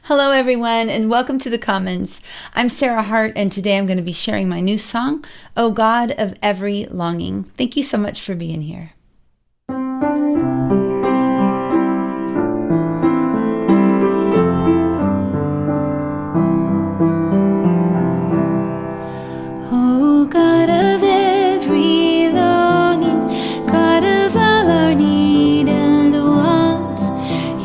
Hello, everyone, and welcome to the Commons. I'm Sarah Hart, and today I'm going to be sharing my new song, "O God of Every Longing." Thank you so much for being here. O God of every longing, God of all our need and want,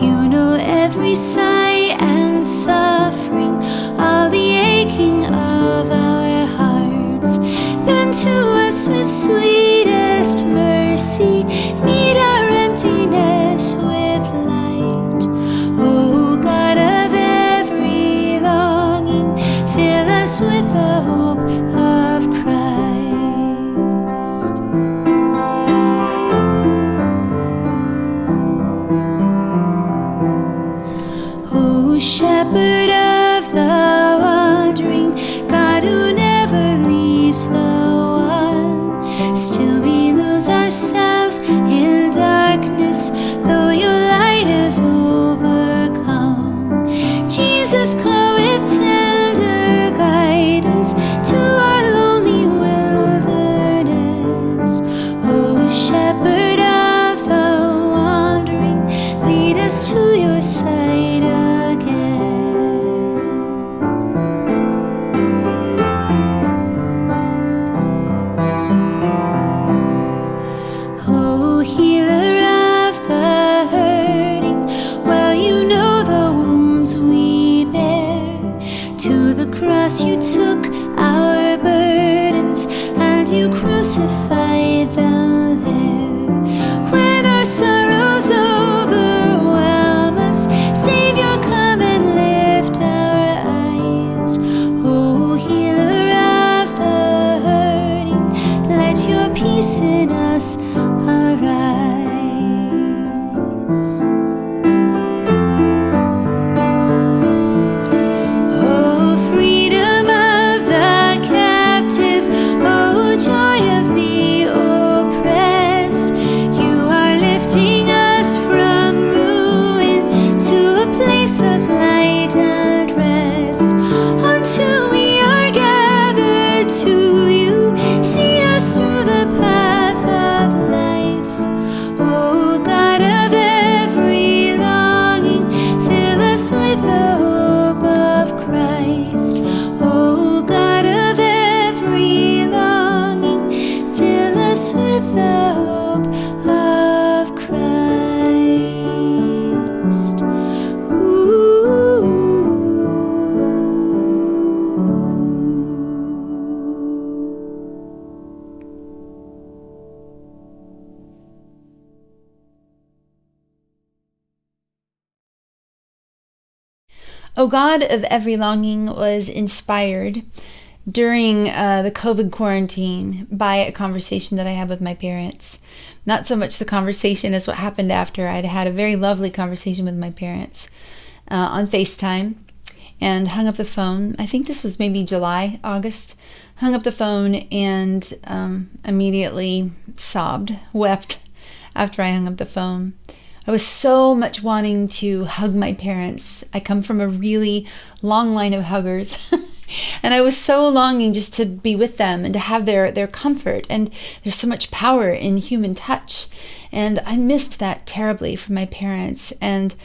you know every sigh and suffering, all the aching of our hearts. Bend to us with sweetest mercy, meet our emptiness with light. O God of every longing, fill us with the hope of Christ. O Shepherd of the wandering, God who never leaves the one, still we lose ourselves in darkness, though your light has overcome. Jesus, come with tender guidance to our lonely wilderness. O Shepherd of the wandering, lead us to your side again. O healer of the hurting, well you know the wounds we bear. To the cross you took our burdens, and you crucified them there. When our sorrows overwhelm us, Savior, come and lift our eyes. O healer of the hurting, let your peace in us arise. O freedom of the captive, O joy of the oppressed, you are lifting us from ruin to a place of light and rest. Until we are gathered to you, see us through the path of life. O God of every longing, fill us with the hope of Christ. O God of every longing, fill us with the hope of Christ. O God of Every Longing was inspired during the COVID quarantine by a conversation that I had with my parents. Not so much the conversation as what happened after. I'd had a very lovely conversation with my parents on FaceTime and hung up the phone. I think this was maybe July, August. Hung up the phone and immediately sobbed, wept after I hung up the phone. I was so much wanting to hug my parents. I come from a really long line of huggers. And I was so longing just to be with them and to have their comfort. And there's so much power in human touch. And I missed that terribly from my parents. And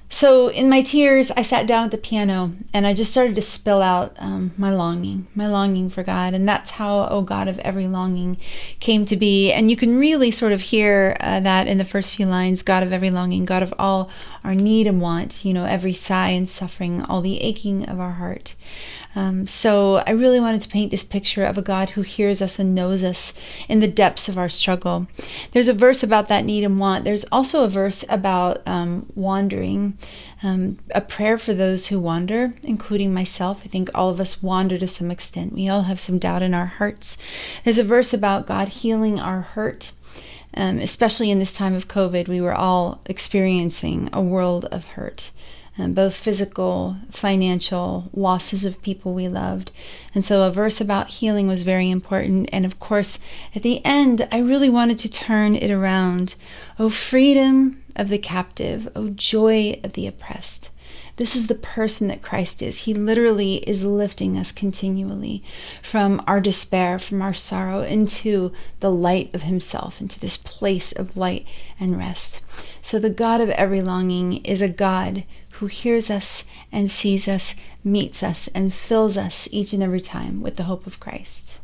so in my tears, I sat down at the piano and I just started to spill out my longing for God. And that's how "O God of Every Longing" came to be. And you can really sort of hear that in the first few lines: God of every longing, God of all our need and want, every sigh and suffering, all the aching of our heart. So I really wanted to paint this picture of a God who hears us and knows us in the depths of our struggle. There's a verse about that need and want. There's also a verse about wandering, a prayer for those who wander, including myself. I think all of us wander to some extent. We all have some doubt in our hearts. There's a verse about God healing our hurt. Especially in this time of COVID, we were all experiencing a world of hurt. Both physical, financial, losses of people we loved. And so a verse about healing was very important. And of course, at the end, I really wanted to turn it around. O freedom of the captive, O joy of the oppressed. This is the person that Christ is. He literally is lifting us continually from our despair, from our sorrow, into the light of himself, into this place of light and rest. So the God of every longing is a God who hears us and sees us, meets us, and fills us each and every time with the hope of Christ.